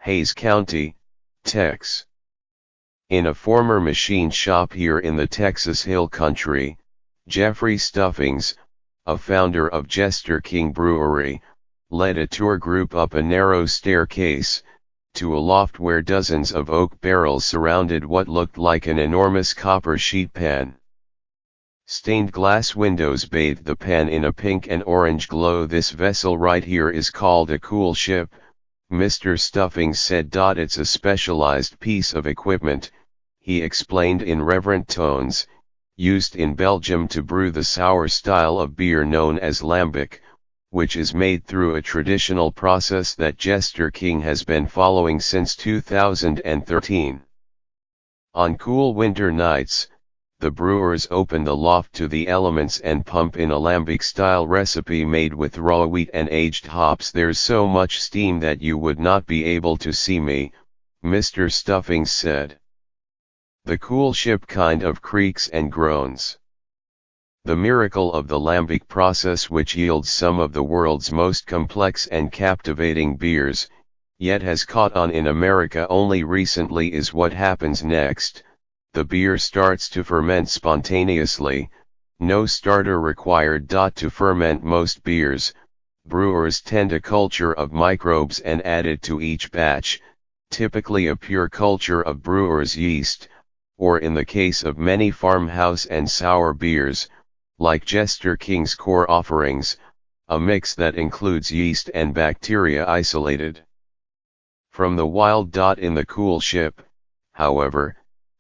Hays County, Tex. In a former machine shop here in the Texas Hill Country, Jeffrey Stuffings, a founder of Jester King Brewery, led a tour group up a narrow staircase, to a loft where dozens of oak barrels surrounded what looked like an enormous copper sheet pan. Stained glass windows bathed the pan in a pink and orange glow. "This vessel right here is called a cool ship," Mr. Stuffings said. "It's a specialized piece of equipment," he explained in reverent tones, "used in Belgium to brew the sour style of beer known as lambic, which is made through a traditional process that Jester King has been following since 2013. On cool winter nights, the brewers open the loft to the elements and pump in a lambic-style recipe made with raw wheat and aged hops. There's so much steam that you would not be able to see me," Mr. Stuffings said. "The cool ship kind of creaks and groans. The miracle of the lambic process, which yields some of the world's most complex and captivating beers, yet has caught on in America only recently, is what happens next. The beer starts to ferment spontaneously, no starter required. To ferment most beers, brewers tend a culture of microbes and add it to each batch, typically a pure culture of brewer's yeast, or in the case of many farmhouse and sour beers, like Jester King's core offerings, a mix that includes yeast and bacteria isolated from the wild. In the cool ship, however,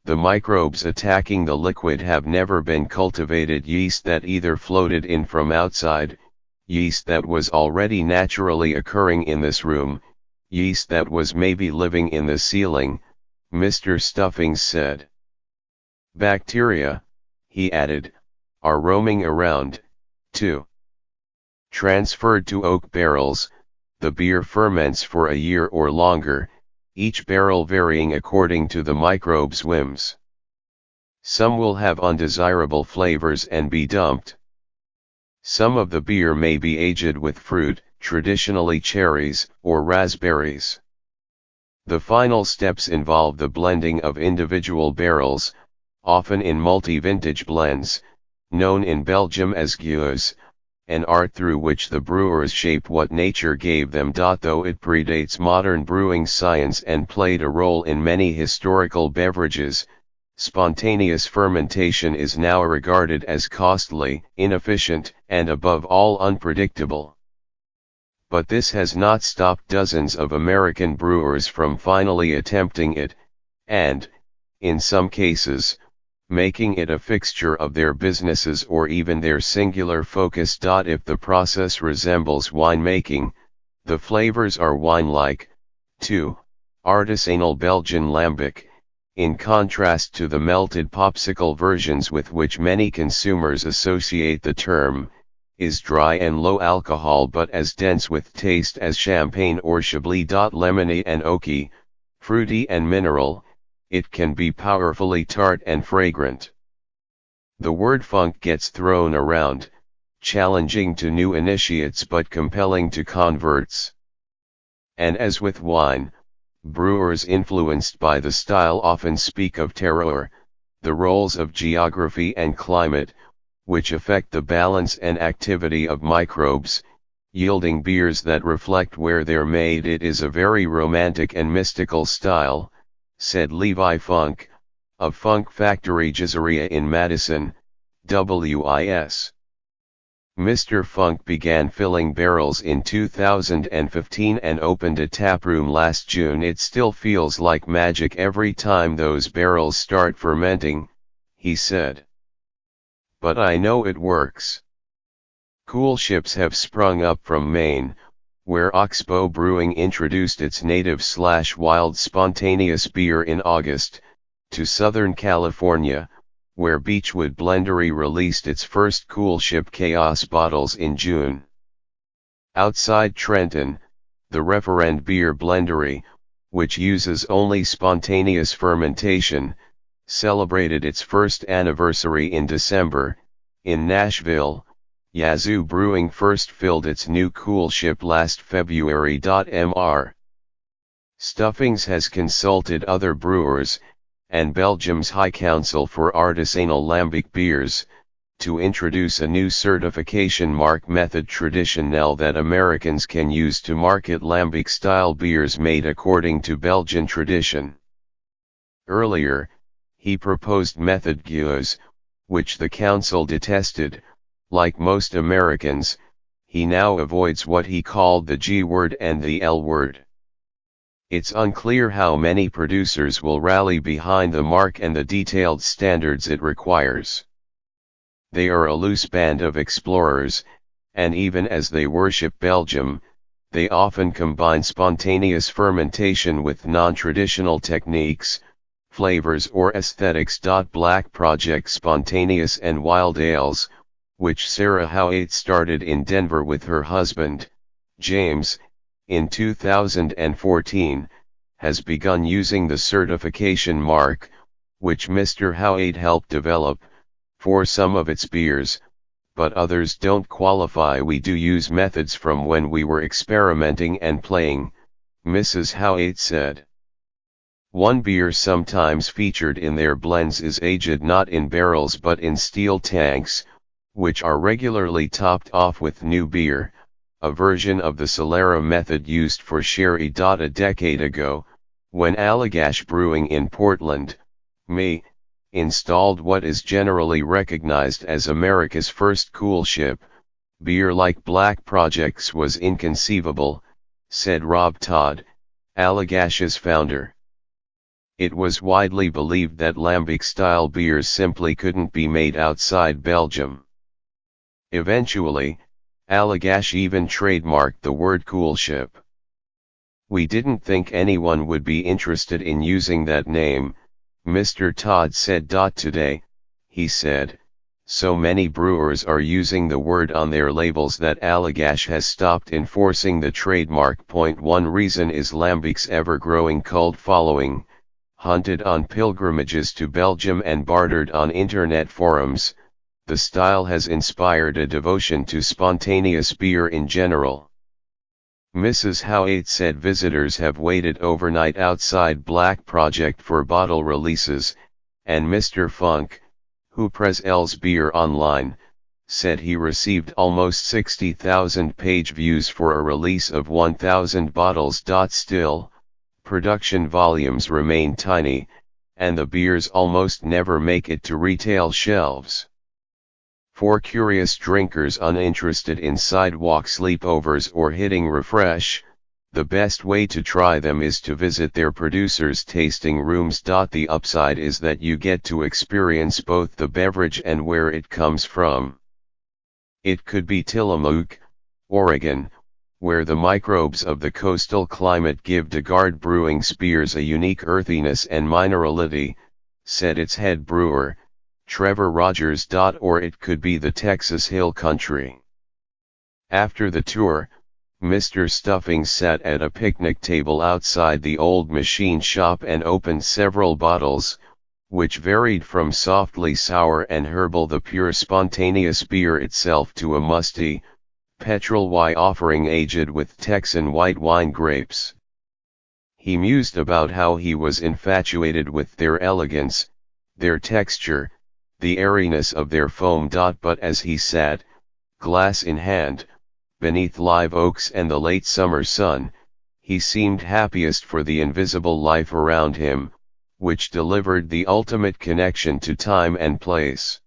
the microbes attacking the liquid have never been cultivated yeast that either floated in from outside, yeast that was already naturally occurring in this room, yeast that was maybe living in the ceiling," Mr. Stuffings said. "Bacteria," he added, "are roaming around, too." Transferred to oak barrels, the beer ferments for a year or longer, each barrel varying according to the microbes' whims. Some will have undesirable flavors and be dumped. Some of the beer may be aged with fruit, traditionally cherries or raspberries. The final steps involve the blending of individual barrels, often in multi-vintage blends, known in Belgium as gueuses, an art through which the brewers shape what nature gave them. Though it predates modern brewing science and played a role in many historical beverages, spontaneous fermentation is now regarded as costly, inefficient, and above all unpredictable. But this has not stopped dozens of American brewers from finally attempting it, and, in some cases, making it a fixture of their businesses or even their singular focus. If the process resembles winemaking, the flavors are wine-like, too. Artisanal Belgian lambic, in contrast to the melted popsicle versions with which many consumers associate the term, is dry and low alcohol but as dense with taste as champagne or chablis. Lemony and oaky, fruity and mineral, it can be powerfully tart and fragrant. The word funk gets thrown around, challenging to new initiates but compelling to converts. And as with wine, brewers influenced by the style often speak of terroir, the roles of geography and climate, which affect the balance and activity of microbes, yielding beers that reflect where they're made. It is a very romantic and mystical style, said Levi Funk, of Funk Factory Gizzeria in Madison, WIS. Mr. Funk began filling barrels in 2015 and opened a taproom last June. "It still feels like magic every time those barrels start fermenting," he said. "But I know it works." Cool ships have sprung up from Maine, where Oxbow Brewing introduced its native/wild spontaneous beer in August, to Southern California, where Beechwood Blendery released its first Cool Ship Chaos bottles in June. Outside Trenton, the Referend Beer Blendery, which uses only spontaneous fermentation, celebrated its first anniversary in December. In Nashville, Yazoo Brewing first filled its new Cool Ship last February. Mr. Stuffings has consulted other brewers, and Belgium's High Council for Artisanal Lambic Beers, to introduce a new certification mark method traditionnel that Americans can use to market lambic-style beers made according to Belgian tradition. Earlier, he proposed method gueuze, which the council detested. Like most Americans, he now avoids what he called the G word and the L word. It's unclear how many producers will rally behind the mark and the detailed standards it requires. They are a loose band of explorers, and even as they worship Belgium, they often combine spontaneous fermentation with non-traditional techniques, flavors or aesthetics. Black Project Spontaneous and Wild Ales, which Sarah Howitt started in Denver with her husband, James, in 2014, has begun using the certification mark, which Mr. Howitt helped develop, for some of its beers, but others don't qualify. We do use methods from when we were experimenting and playing, Mrs. Howitt said. One beer sometimes featured in their blends is aged not in barrels but in steel tanks, which are regularly topped off with new beer, a version of the Solera method used for sherry. A decade ago, when Allagash Brewing in Portland, Me, installed what is generally recognized as America's first cool ship, beer like Black Projects was inconceivable, said Rob Todd, Allagash's founder. It was widely believed that lambic-style beers simply couldn't be made outside Belgium. Eventually, Allagash even trademarked the word coolship. We didn't think anyone would be interested in using that name, Mr. Todd said. Today, he said, so many brewers are using the word on their labels that Allagash has stopped enforcing the trademark. One reason is Lambic's ever-growing cult following, hunted on pilgrimages to Belgium and bartered on internet forums. The style has inspired a devotion to spontaneous beer in general. Mrs. Howitt said visitors have waited overnight outside Black Project for bottle releases, and Mr. Funk, who sells beer online, said he received almost 60,000 page views for a release of 1,000 bottles. Still, production volumes remain tiny, and the beers almost never make it to retail shelves. For curious drinkers uninterested in sidewalk sleepovers or hitting refresh, the best way to try them is to visit their producers' tasting rooms. The upside is that you get to experience both the beverage and where it comes from. It could be Tillamook, Oregon, where the microbes of the coastal climate give DeGard Brewing's beers a unique earthiness and minerality, said its head brewer, Trevor Rogers. Or it could be the Texas Hill Country. After the tour, Mr. Stuffings sat at a picnic table outside the old machine shop and opened several bottles, which varied from softly sour and herbal the pure spontaneous beer itself to a musty, petrol wine offering aged with Texan white wine grapes. He mused about how he was infatuated with their elegance, their texture, the airiness of their foam. But as he sat, glass in hand, beneath live oaks and the late summer sun, he seemed happiest for the invisible life around him, which delivered the ultimate connection to time and place.